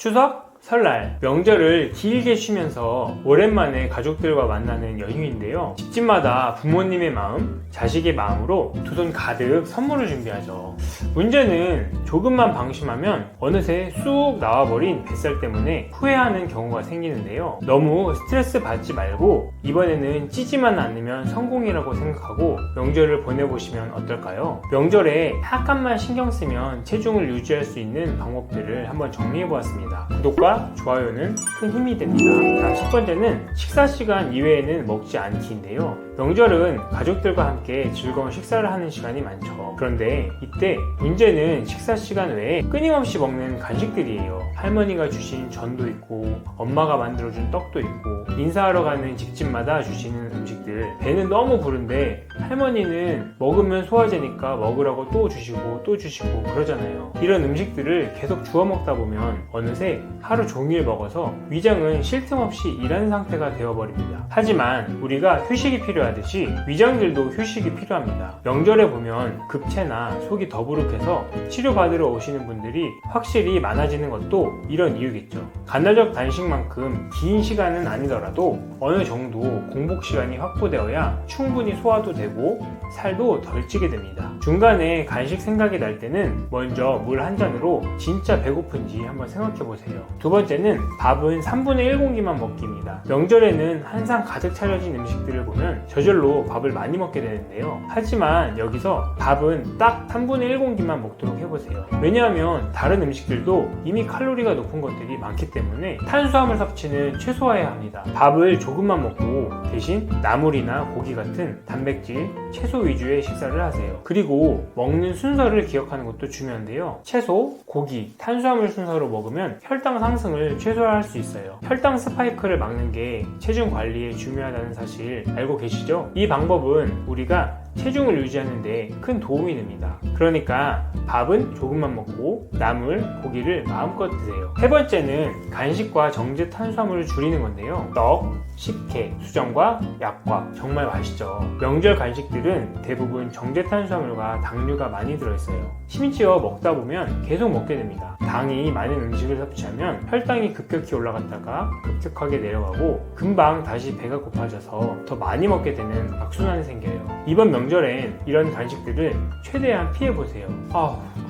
추석? 설날, 명절을 길게 쉬면서 오랜만에 가족들과 만나는 연휴인데요. 집집마다 부모님의 마음, 자식의 마음으로 두 손 가득 선물을 준비하죠. 문제는 조금만 방심하면 어느새 쑥 나와버린 뱃살 때문에 후회하는 경우가 생기는데요. 너무 스트레스 받지 말고 이번에는 찌지만 않으면 성공이라고 생각하고 명절을 보내보시면 어떨까요? 명절에 약간만 신경 쓰면 체중을 유지할 수 있는 방법들을 한번 정리해보았습니다. 구독과 좋아요는 큰 힘이 됩니다. 자, 첫 번째는 식사 시간 이외에는 먹지 않기인데요. 명절은 가족들과 함께 즐거운 식사를 하는 시간이 많죠. 그런데 이때 문제는 식사 시간 외에 끊임없이 먹는 간식들이에요. 할머니가 주신 전도 있고 엄마가 만들어준 떡도 있고 인사하러 가는 집집마다 주시는 음식들. 배는 너무 부른데 할머니는 먹으면 소화제니까 먹으라고 또 주시고 또 주시고 그러잖아요. 이런 음식들을 계속 주워 먹다 보면 어느새 하루 종일 먹어서 위장은 쉴 틈 없이 일하는 상태가 되어버립니다. 하지만 우리가 휴식이 필요하듯이 위장들도 휴식이 필요합니다. 명절에 보면 급체나 속이 더부룩해서 치료받으러 오시는 분들이 확실히 많아지는 것도 이런 이유겠죠. 간헐적 단식만큼 긴 시간은 아니더라도 어느 정도 공복 시간이 확보되어야 충분히 소화도 되고 살도 덜 찌게 됩니다. 중간에 간식 생각이 날 때는 먼저 물 한 잔으로 진짜 배고픈지 한번 생각해 보세요. 두 번째는 밥은 3분의 1 공기만 먹기입니다. 명절에는 한상 가득 차려진 음식들을 보면 저절로 밥을 많이 먹게 되는데요. 하지만 여기서 밥은 딱 3분의 1 공기만 먹도록 해보세요. 왜냐하면 다른 음식들도 이미 칼로리가 높은 것들이 많기 때문에 탄수화물 섭취는 최소화해야 합니다. 밥을 조금만 먹고 대신 나물이나 고기 같은 단백질, 채소 위주의 식사를 하세요. 그리고 먹는 순서를 기억하는 것도 중요한데요. 채소, 고기, 탄수화물 순서로 먹으면 혈당 상승을 최소화할 수 있어요. 혈당 스파이크를 막는 게 체중 관리에 중요하다는 사실 알고 계시죠? 이 방법은 우리가 체중을 유지하는 데 큰 도움이 됩니다. 그러니까 밥은 조금만 먹고 나물, 고기를 마음껏 드세요. 세 번째는 간식과 정제 탄수화물을 줄이는 건데요. 떡, 식혜, 수정과 약과 정말 맛있죠. 명절 간식들은 대부분 정제 탄수화물과 당류가 많이 들어있어요. 심지어 먹다 보면 계속 먹게 됩니다. 당이 많은 음식을 섭취하면 혈당이 급격히 올라갔다가 급격하게 내려가고 금방 다시 배가 고파져서 더 많이 먹게 되는 악순환이 생겨요. 이번 명절엔 이런 간식들을 최대한 피해보세요.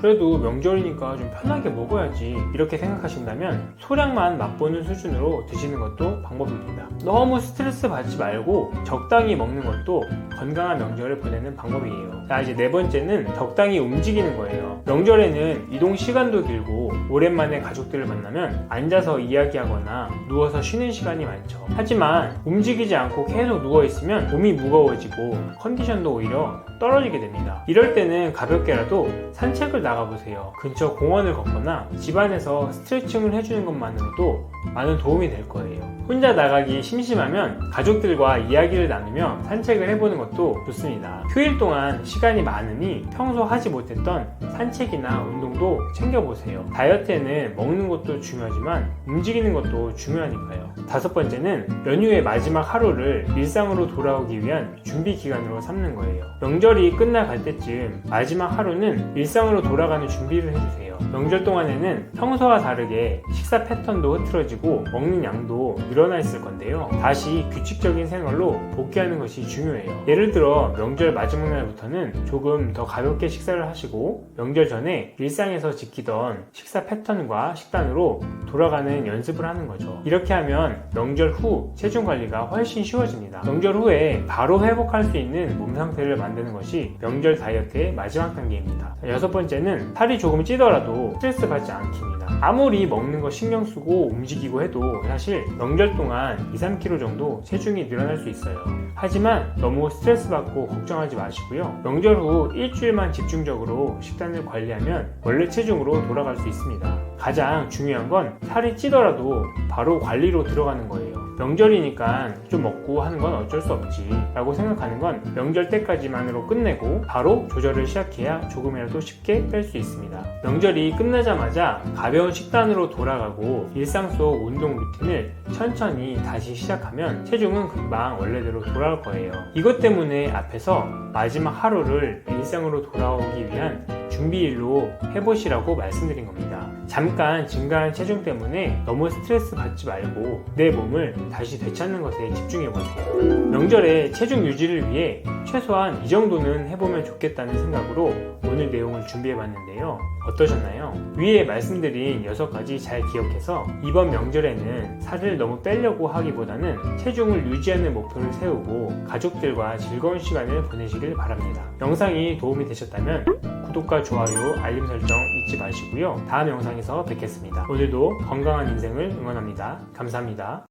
그래도 명절이니까 좀 편하게 먹어야지 이렇게 생각하신다면 소량만 맛보는 수준으로 드시는 것도 방법입니다. 너무 스트레스 받지 말고 적당히 먹는 것도 건강한 명절을 보내는 방법이에요. 자, 이제 네 번째는 적당히 움직이는 거예요. 명절에는 이동 시간도 길고 오랜만에 가족들을 만나면 앉아서 이야기하거나 누워서 쉬는 시간이 많죠. 하지만 움직이지 않고 계속 누워있으면 몸이 무거워지고 컨디션도 오히려 떨어지게 됩니다. 이럴 때는 가볍게라도 산책을 나가보세요. 근처 공원을 걷거나 집안에서 스트레칭을 해주는 것만으로도 많은 도움이 될 거예요. 혼자 나가기 심심하면 가족들과 이야기를 나누며 산책을 해보는 것도 좋습니다. 휴일 동안 시간이 많으니 평소 하지 못했던 산책이나 운동도 챙겨보세요. 다이어트에는 먹는 것도 중요하지만 움직이는 것도 중요하니까요. 다섯 번째는 연휴의 마지막 하루를 일상으로 돌아오기 위한 준비 기간으로 삼는 거예요. 명절이 끝나갈 때쯤 마지막 하루는 일상으로 돌아가는 준비를 해주세요. 명절 동안에는 평소와 다르게 식사 패턴도 흐트러지고 먹는 양도 늘어나 있을 건데요. 다시 규칙적인 생활로 복귀하는 것이 중요해요. 예를 들어 명절 마지막 날부터는 조금 더 가볍게 식사를 하시고 명절 전에 일상에서 지키던 식사 패턴과 식단으로 돌아가는 연습을 하는 거죠. 이렇게 하면 명절 후 체중 관리가 훨씬 쉬워집니다. 명절 후에 바로 회복할 수 있는 몸 상태를 만드는 것이 명절 다이어트의 마지막 단계입니다. 여섯 번째는 살이 조금 찌더라도 스트레스 받지 않기입니다. 아무리 먹는 거 신경 쓰고 움직이고 해도 사실 명절 동안 2-3kg 정도 체중이 늘어날 수 있어요. 하지만 너무 스트레스 받고 걱정하지 마시고요. 명절 후 일주일만 집중적으로 식단을 관리하면 원래 체중으로 돌아갈 수 있습니다. 가장 중요한 건 살이 찌더라도 바로 관리로 들어가는 거예요. 명절이니까 좀 먹고 하는 건 어쩔 수 없지 라고 생각하는 건 명절 때까지만으로 끝내고 바로 조절을 시작해야 조금이라도 쉽게 뺄 수 있습니다. 명절이 끝나자마자 가벼운 식단으로 돌아가고 일상 속 운동 루틴을 천천히 다시 시작하면 체중은 금방 원래대로 돌아올 거예요. 이것 때문에 앞에서 마지막 하루를 일상으로 돌아오기 위한 준비일로 해보시라고 말씀드린 겁니다. 잠깐 증가한 체중 때문에 너무 스트레스 받지 말고 내 몸을 다시 되찾는 것에 집중해보세요. 명절에 체중 유지를 위해 최소한 이 정도는 해보면 좋겠다는 생각으로 오늘 내용을 준비해봤는데요. 어떠셨나요? 위에 말씀드린 6가지 잘 기억해서 이번 명절에는 살을 너무 빼려고 하기보다는 체중을 유지하는 목표를 세우고 가족들과 즐거운 시간을 보내시길 바랍니다. 영상이 도움이 되셨다면 구독과 좋아요, 알림 설정 잊지 마시고요. 다음 영상에서 뵙겠습니다. 오늘도 건강한 인생을 응원합니다. 감사합니다.